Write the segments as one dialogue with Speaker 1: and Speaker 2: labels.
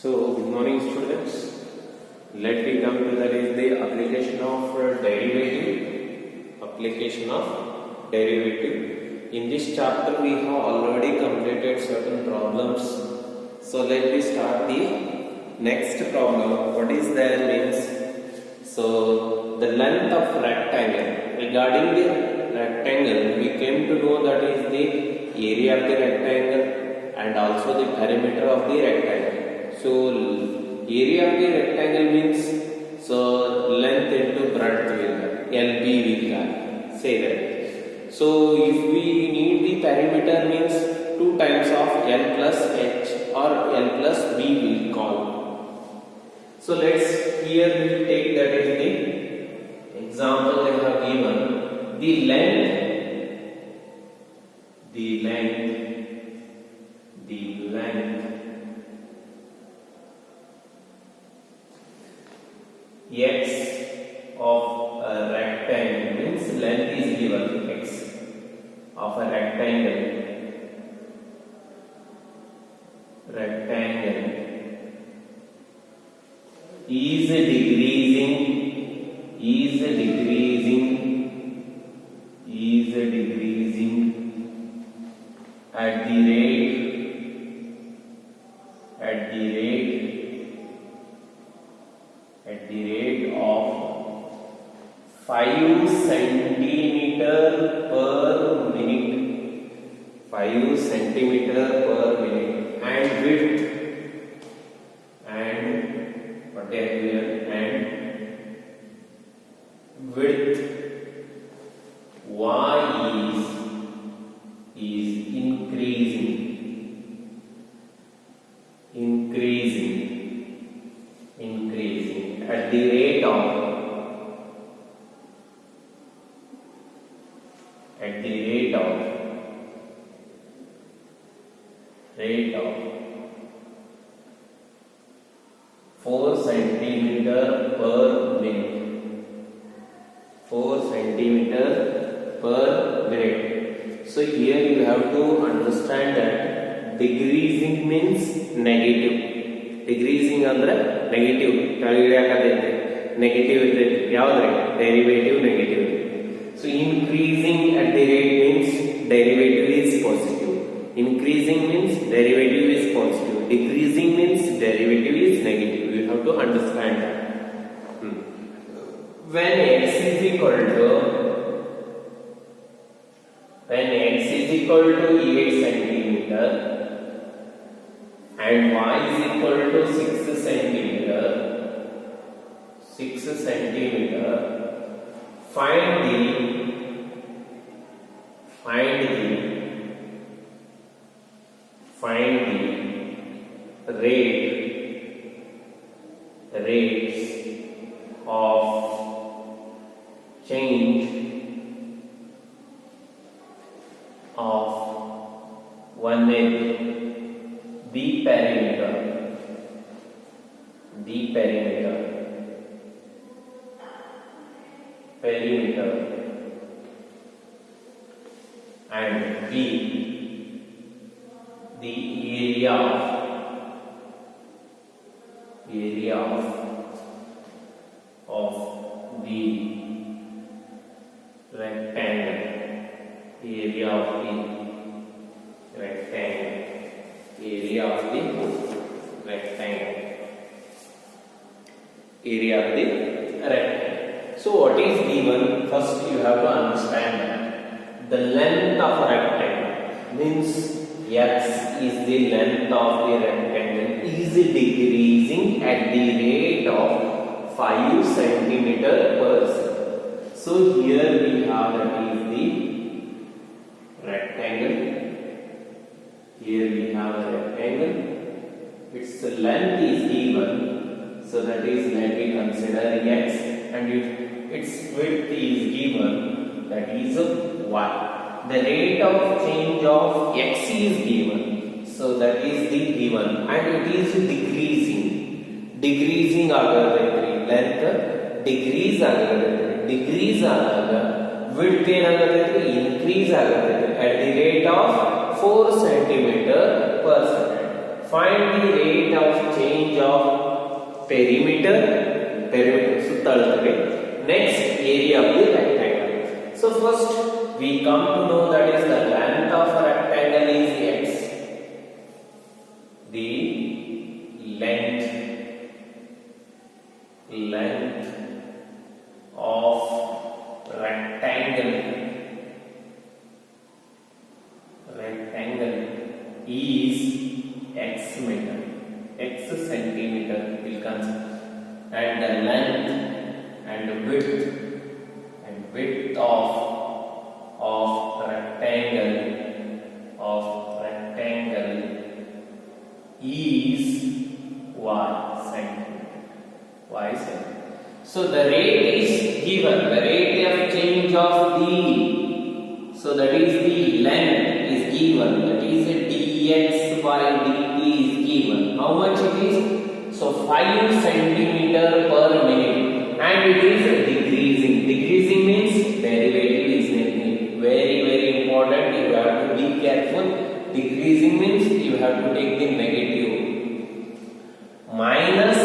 Speaker 1: So, good morning students. Let me come to that is the application of derivative. Application of derivative. In this chapter we have already completed certain problems. So let me start the next problem. What is there means? So the length of rectangle. Regarding the rectangle, we came to know that is the area of the rectangle and also the perimeter of the rectangle. So area of the rectangle means length into breadth will have LB will have, say that. So if we need the perimeter means 2 times of L plus H or L plus B will call. So let's here we will take that is the example they have given. The length x of a rectangle means length is given x of a rectangle is decreasing at the rate of 5 centimeter per minute, 5 centimeter per minute, and width y is increasing at the rate of 4 centimeter per minute. 4 centimeter per minute. So here you have to understand that decreasing means negative. Decreasing ಅಂದ್ರೆ negative. ಕೆಳಗಡೆ ಹಾಕತೈತೆ negative ಇರ್ತೈತೆ. ಯಾವ್ದ್ರೆ derivative negative. So increasing at the rate means derivative is positive. Increasing means derivative is positive. Decreasing means derivative is negative. You have to understand that. When x is equal to 8 centimeter and y is equal to 6 centimeter, find the rates of change of one edge, the perimeter, and B, the area of the rectangle, area of the rectangle. So what is given? First you have to understand the length of a rectangle means x is the length of the rectangle is decreasing at the rate of 5 centimeter per second. So here we have that is the rectangle. Here we have a rectangle. Its length is given. So that is, let me consider x, and its width is given, that is y. The rate of change of x is given, so that is the given, and it is decreasing ಆಗತೈತ್ರಿ. length decrease ಆದಾಗ width ಏನಾಗತೈತ್ರಿ, increase ಆಗತೈತ್ರಿ at the rate of 4 centimeter per second. Find the rate of change first we come to know that is the length of a rectangle is x. The length of rectangle is x meter, x centimeter will consider, and the length and width of rectangle is y centimeter. So the rate is given, the rate of change of the, so that is the length is given, that is dx by dt is given. How much it is? So 5 centimeter per minute, and it is decreasing. Decreasing means derivative is negative. Very important, you have to be careful. Decreasing means you have to take the negative. Minus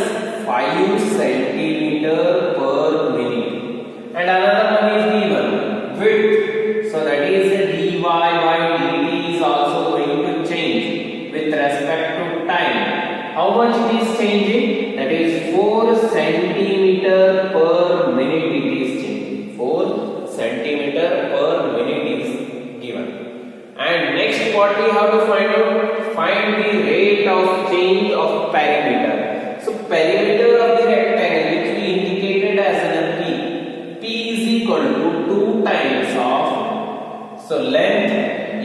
Speaker 1: 5 centimeter per minute, and another one is given width, so that is dy by dt is also going to change with respect to time. How much it is changing? That is 4 centimeter per minute it is changing. 4 centimeter per minute is given. And next what we have to find out? Find the rate of change of perimeter. So perimeter of the rectangle, which we indicated as an P is equal to 2 times of, so length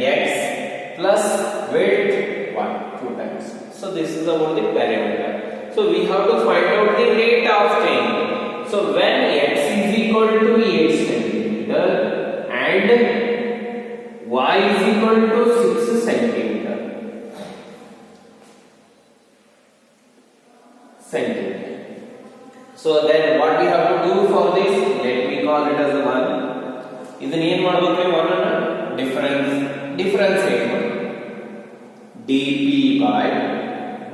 Speaker 1: x plus width y, 2 times. So this is about the perimeter. So we have to find out the rate of change. So when x is equal to 8 centimeter and y is equal to 6 centimeter. So then what we have to do for this? Let me call it as 1. ಇದನ್ನ ಏನು ಮಾಡಬೇಕು? 1 ಅನ್ನು differentiate ಮಾಡಿ. dp by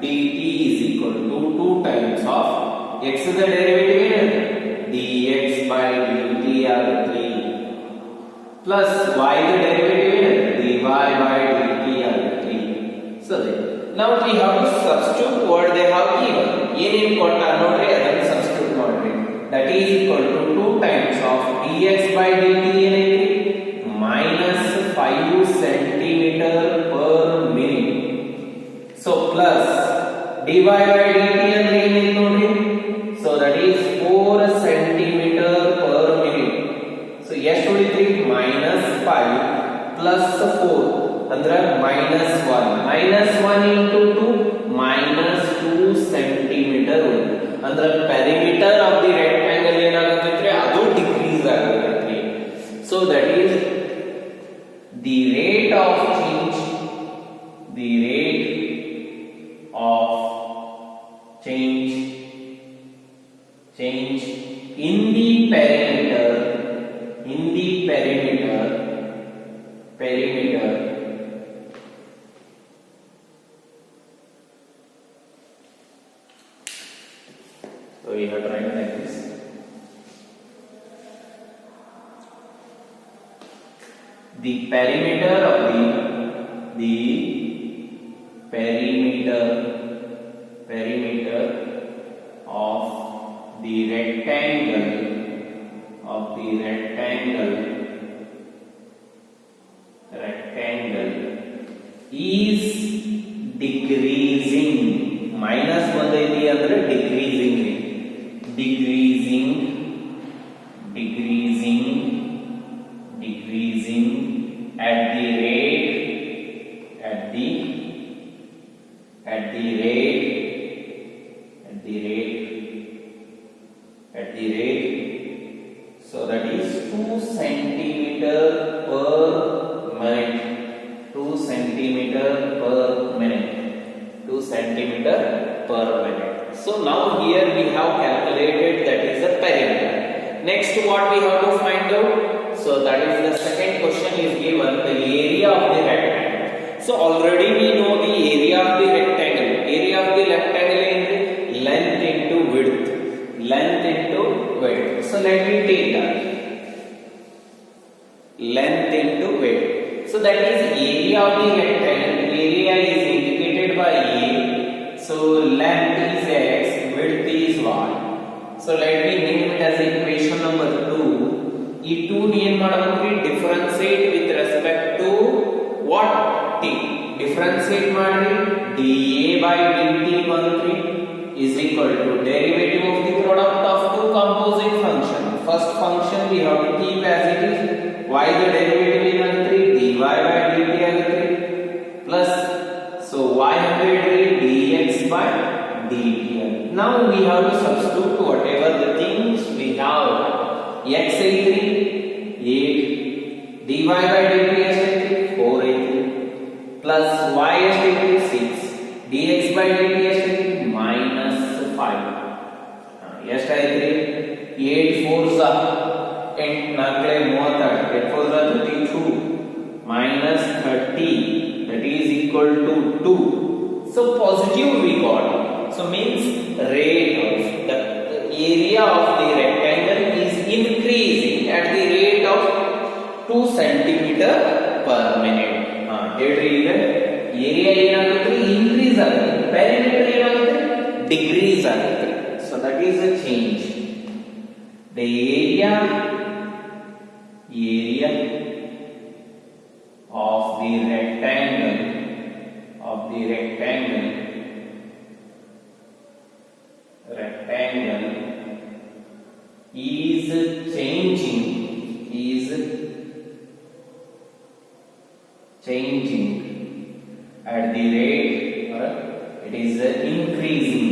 Speaker 1: dt is equal to 2 times of x is the derivative ಏನಿದೆ? dx by dt are 3 plus y the derivative ಏನಿದೆ? dy by dt are 3. So now we have to substitute what they have given. ಏನೇನು ಕೊಟ್ಟಾರ ನೋಡ್ರಿ, ಅದನ್ನು substitute ಮಾಡ್ರಿ. That is equal to 2 times of dx by dt ಏನೈತಿ? minus 5 centimeter per minute. So plus dy by dt ಅಂದ್ರೆ ಏನೈತಿ ನೋಡ್ರಿ? So that is 4 centimeter per minute. So ಎಷ್ಟು ಉಳಿತ್ರಿ? minus 5 plus 4 ಅಂದ್ರೆ minus 1. minus 1 into 2 minus 2 centimeter ಅಂದ್ರೆ perimeter of the rectangle ಏನಾಗುತ್ತೆ? ಅದು decrease ಆಗುತ್ತೆ. So that is the rate of change in the perimeter so we have to write like this. The perimeter of the perimeter of the rectangle is decreasing. minus 1 ಐತಿ ಅಂದ್ರೆ decreasing at the rate so that is 2 centimeter per minute. 2 centimeter per minute. So now here we have calculated that is the perimeter. Next what we have to find out? So that is the second question is given, the area of the rectangle. So already we know the area of the rectangle. Area of the rectangle is length into width. So let me take that. length into width. So that is area of the rectangle. Area is indicated by A. So length is x, width is y. So let me name it as equation number 2. ಈ 2 ನಿ ಏನು ಮಾಡಬೇಕ್ರಿ differentiate with respect to what t. Differentiate ಮಾಡಿ dA by dt ಬಂತ್ರಿ is equal to derivative of the product of two composite function. First function we have to keep as it is. Y the derivative ಏನಾಗುತ್ತೆ dy by dt ಆಗುತ್ತೆ plus so y 100 dx by dt. Now we have to substitute whatever the things we have. X is 8, dy by dt is 4 plus y is 6, dx by dt is minus 5. ಎಷ್ಟು ಆಯ್ತು 8 4s 8 4 32 8 4s 32 minus 30 that is equal to 2. So positive we got. So means rate of the area of the rectangle is increasing at the rate of 2 centimeter per minute. ಹೇಳ್ರಿ ಈಗ area ಏನಾಗುತ್ತೆ increase ಆಗುತ್ತೆ, perimeter ಏನಾಗುತ್ತೆ decrease ಆಗುತ್ತೆ. So that is a change. The area of the rectangle is changing at the rate, or it is increasing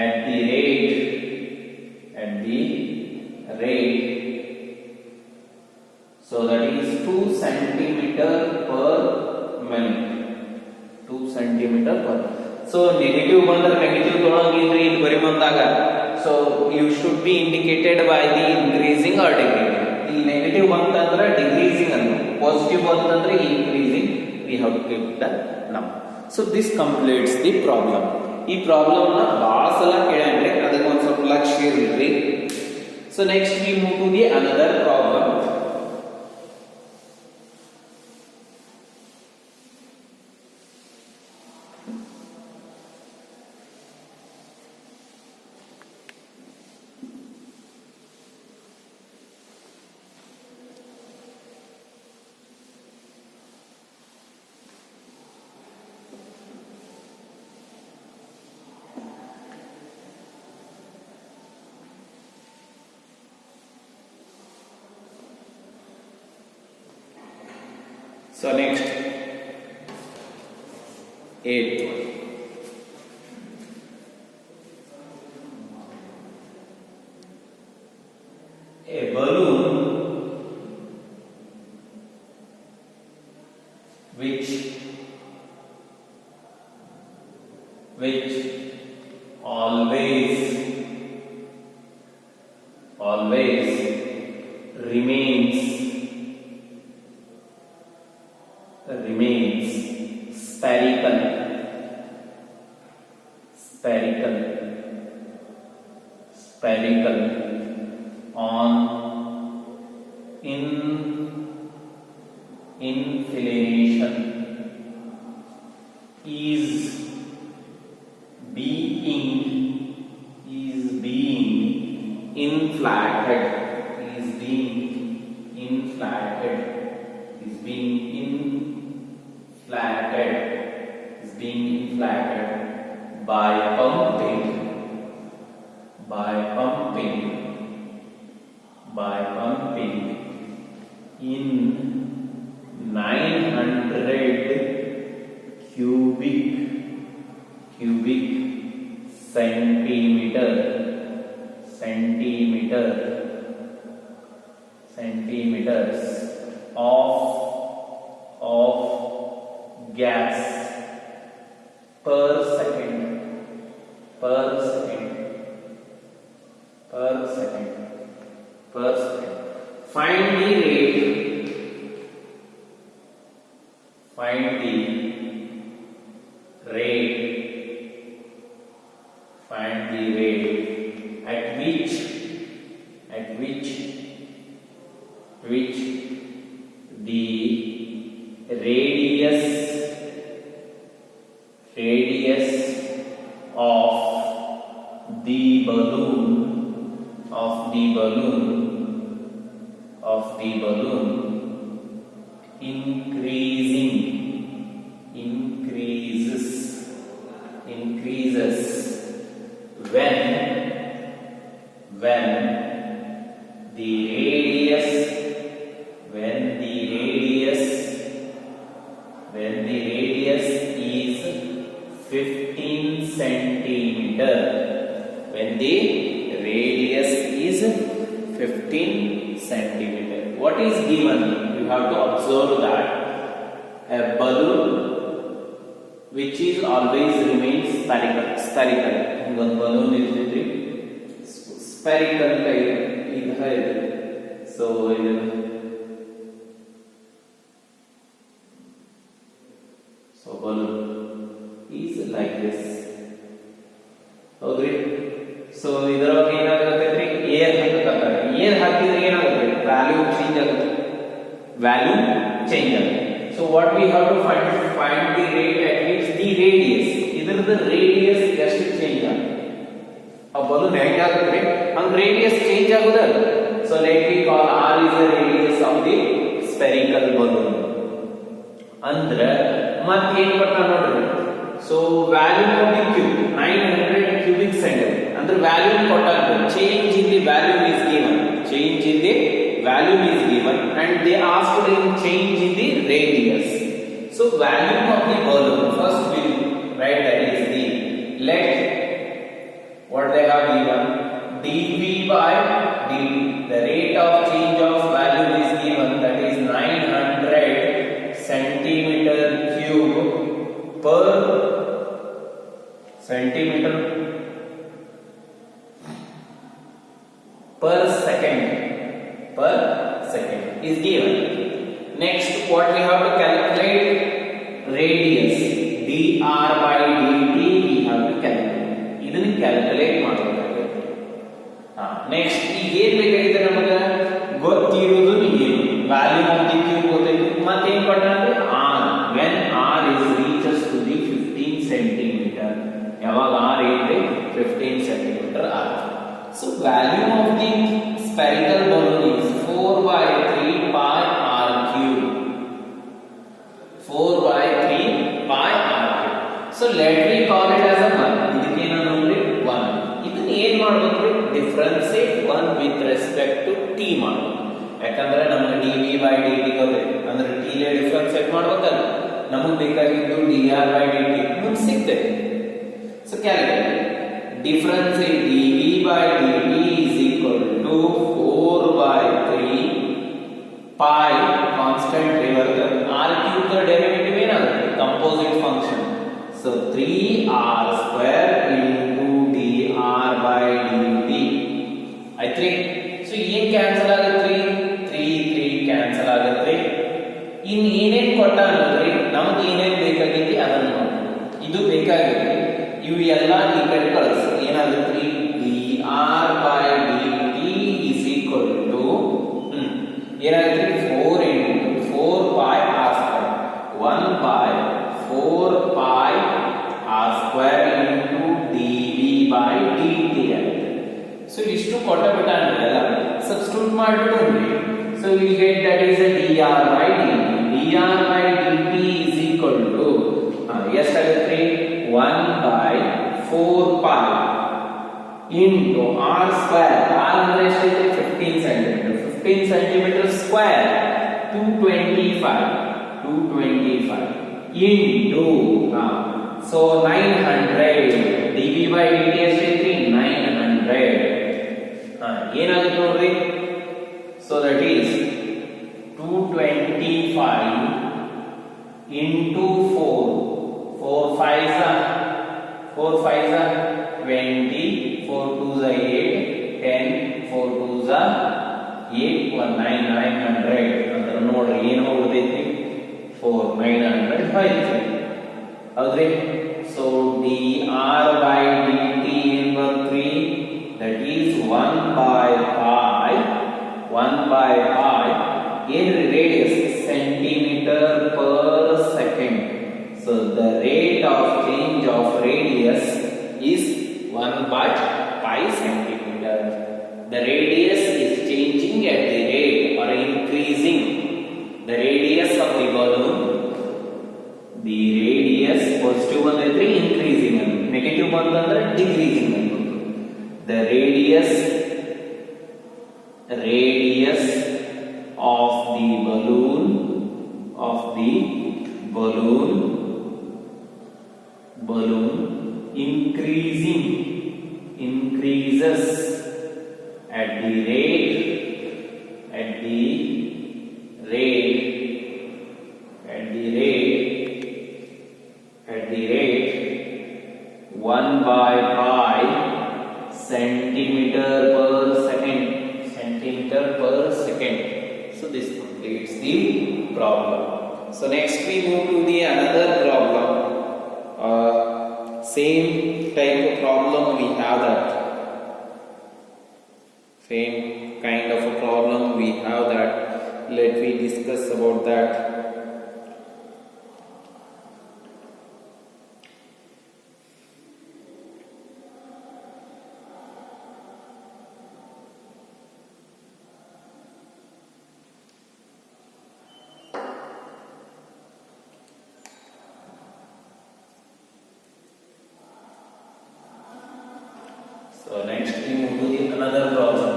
Speaker 1: at the rate so that is 2 centimeter per minute. 2 centimeter per. So negative ಬಂದ್ರೆ negative ತೊಳಂಗಿಲ್ರಿ ಇಲ್ಲಿ ಬರಿಮಂದಾಗ. So you should be indicated by the increasing or decreasing. ಇಲ್ಲಿ negative ಬಂತಂದ್ರೆ decreasing ಅನ್ನು, positive ಬಂತಂದ್ರೆ increasing. We have to keep the number. So this completes the problem. ಈ problem ನ ಬಹಳ ಸಲ ಕೇಳಂದ್ರೆ ಅದಕ್ಕೆ ಒಂದು ಸ್ವಲ್ಪ ಲಕ್ಷ್ಯ ಇರ್ಲಿ. So next we move to the another problem. So next 8. A balloon which always remains spherical on inclination is being inflated by pumping in 900 cubic centimeters of gas per second. Find the rate which the radius of the balloon increases when the radius is 15 centimeter. When the radius is 15 centimeter. What is given? You have to observe that a balloon which is always remains spherical. One balloon is spherical type. So balloon is like this. Okay. So ಇದರೊಳಗೆ ಏನಾಗುತ್ತೆ air ಹಾಕುತ್ತಾರೆ. Air ಹಾಕಿದ್ರೆ ಏನಾಗುತ್ತೆ? Value change ಆಗುತ್ತೆ. So what we have to find the rate at which the radius. ಇದರದ radius ಎಷ್ಟು change ಆಗುತ್ತೆ? ಆ balloon ಹೇಗಾಗುತ್ತೆ? ಹಂಗ ರೇಡಿಯಸ್ ಚೇಂಜ್ ಆಗೋದಲ್ಲ. So let me call r is the radius of the spherical balloon. ಅಂದ್ರೆ ಮತ್ತೆ ಏನು ಕೊಟ್ಟ ನೋಡ್ರಿ. So volume of the cube 900 cubic centimeter. Under volume ಕೊಟ್ಟಾಗ change in the volume is given and they asked to change in the radius. So volume of the balloon first we write that is the let what they have given dV by dt. The rate of change of volume is given, that is 900 centimeter cube per centimeter per second is given. Next what we have to calculate radius dr by dt we have to calculate. ಇದನ್ನ calculate ಮಾಡಬೇಕಾಗುತ್ತೆ. Next ಈಗ ಏನು ಬೇಕಾಗಿದೆ ನಮಗೆ ಗೊತ್ತಿರುವುದು ನಿಮಗೆ value of the cube ಗೊತ್ತೈತಿ. ಮತ್ತೆ ಏನು ಕೊಟ್ಟಾರೆ r when r is reaches to the 15 centimeter. ಯಾವಾಗ r ಇದೆ 15 centimeter r. So value of the spherical balloon is 4 by 3 pi r cube. 4 by 3 pi r cube. So let me call it as a 1. ಇದಕ್ಕೆ ನಾನು ನೋಡಿ 1. ಇದನ್ನ ಏನು ಮಾಡಬೇಕು? ಡಿಫರೆನ್ಸಿಯೇಟ್ 1 with respect to t ಮಾಡಬೇಕು. ಯಾಕಂದ್ರೆ ನಮಗೆ dv by dt ಗೊತ್ತಿದೆ. ಅಂದ್ರೆ t ಲೆ ಡಿಫರೆನ್ಸಿಯೇಟ್ ಮಾಡಬೇಕಲ್ಲ. ನಮಗೆ ಬೇಕಾಗಿದ್ದು dr by dt ಮುಂದೆ ಸಿಗ್ತದೆ. So calculate. Differentiate dv by dt is equal to 4 by 3 pi constant derivative r cube का derivative ಏನಾಗುತ್ತೆ? Composite function. So 3r square into dr by dt. I think. So ಏನು cancel ಆಗುತ್ತೆ? 3 cancel ಆಗುತ್ತೆ. ಇನ್ನು ಏನೇನು ಕೊಟ್ಟ ಅಂದ್ರೆ ನಮಗೆ ಏನೇನು ಬೇಕಾಗಿತ್ತು ಅದನ್ನು ನೋಡಿ. ಇದು ಬೇಕಾಗಿದೆ. ಇವು ಎಲ್ಲ ಈ ಕಡೆ ಕಳಿಸಿ ಏನಾಗುತ್ತೆ? dr by dt is equal to ಏನಾಗುತ್ತೆ? 4 into 4 pi r square 1 by 4 pi r square into dv by dt ಆಗುತ್ತೆ. So ಇಷ್ಟು ಕೊಟ್ಟ ಬಿಟ್ಟ ಅಂದ್ರೆ ಸಬ್ಸ್ಟಿಟ್ಯೂಟ್ ಮಾಡಿಬಿಡೋಣ. So we get that is a dr by dt. dr by dt is equal to ಎಷ್ಟಾಗುತ್ತೆ? 1 by 4 pi into r square. r ಅಂದ್ರೆ ಎಷ್ಟಿದೆ? 15 centimeter. 15 centimeter square 225 into so 900 dv by dt ಎಷ್ಟಿದೆ? 900. ಏನಾಗುತ್ತೆ ನೋಡ್ರಿ? So that is 225 into 4 5s are 20, 4 2s are 8, 10, 4 2s are 8, 1 900. ಅಂದ್ರೆ ನೋಡ್ರಿ ಏನು ಹೋಗುತ್ತೈತಿ? 4 900 ಹೋಯ್ತು. ಹೌದ್ರಿ? So dr by dt number 3 that is 1 by pi in radius centimeter per second. So the rate of change of radius is 1 by pi centimeter. The radius is changing at the rate or increasing. The radius of the balloon, the radius positive ಬಂದ್ರೆ increasing and negative ಬಂದ್ರೆ decreasing ಅಂತ. The radius of the balloon increases at the rate 1 by pi centimeter per second. So this completes the problem. So next we move to the another problem. Same type of problem we have that. Same kind of a problem we have that. Let me discuss about that. So next we move to the another problem.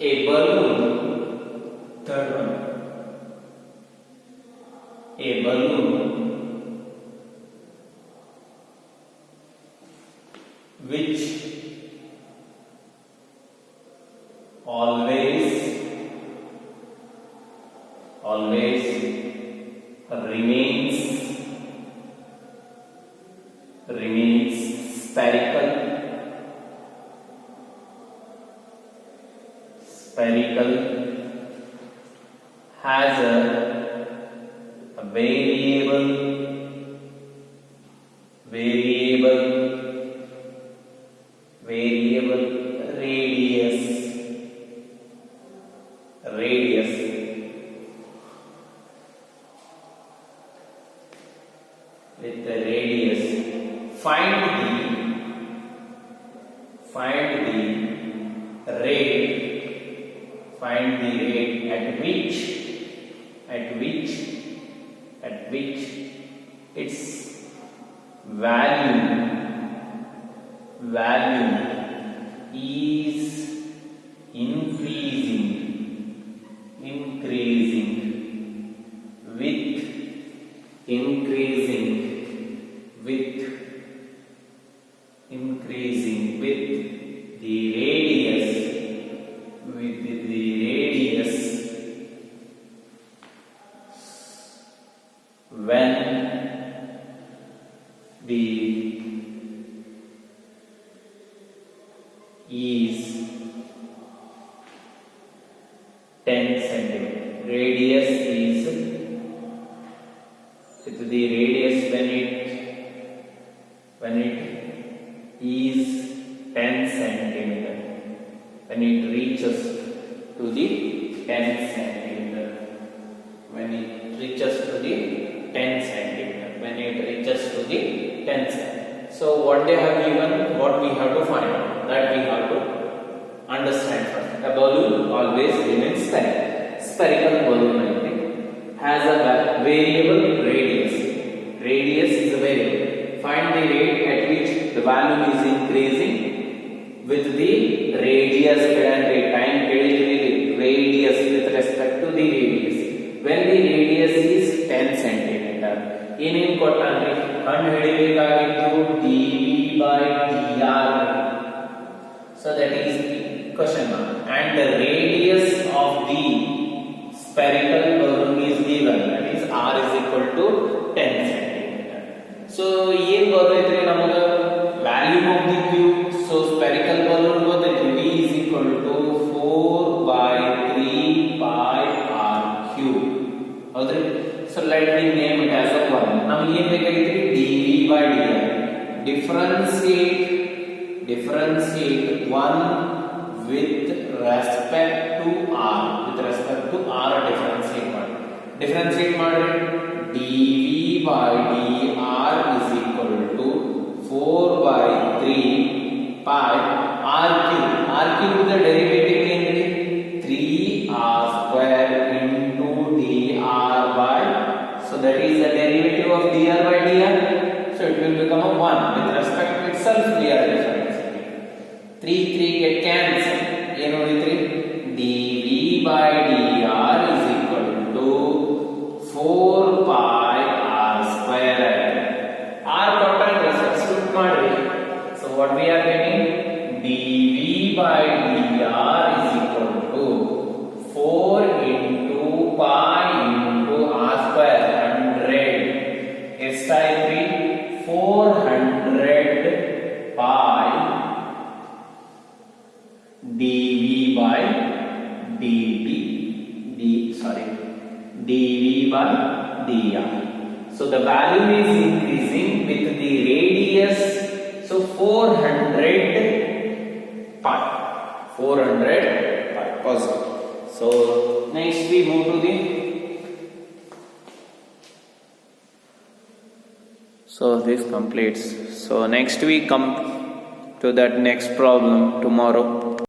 Speaker 1: A balloon, third one. A balloon which always remains spherical has a variable radius with the radius. Find the rate at which its value is increasing with the radius when the is 10 centimeter. Radius is with the radius when it is 10 centimeter. When it reaches to the 10 centimeter. When it reaches to the 10 centimeter. When it reaches to the 10 centimeter. So what they have given, what we have to find out, that we have to understand first. A balloon always remains spherical. Spherical balloon has a variable radius. Radius is a variable. Find the rate at which the value is increasing with the radius and time radius with respect to the radius. When the radius is 10 centimeter, ಏನೇನು ಕೊಟ್ಟಾನ್ರಿ ಕಂಡು ಹಿಡಿಬೇಕಾಗಿತ್ತು dv by dr. So that is the question mark. And the radius of the spherical balloon is given, that is r is equal to 10 centimeter. So ಏನು ಬರ್ತೈತ್ರಿ ನಮ್ಮ differentiate 1 with respect to r. With respect to r differentiate ಮಾಡಿ. Differentiate ಮಾಡಿದ್ರೆ dv by dr is equal to 4 by 3 pi r cube. R cube the derivative ಏನ್ರಿ 3r square into dr by, so that is the derivative of dr by dr, so it will become a 1 with respect to itself. We are differentiating 3 get cancelled. ಏನು ಉಳಿತ್ರಿ dv by dr is equal to 4 pi r square. r ಕೊಟ್ಟರೆ substitute ಮಾಡಿ, so what we are getting dv by dr is equal to 4 into pi into r square 100. ಎಷ್ಟಾಯ್ತ್ರಿ 400 pi dv by dt dv by dr. So the value is increasing with the radius, so 400 pi positive. So next we move to the, so this completes. So next we come to that next problem tomorrow.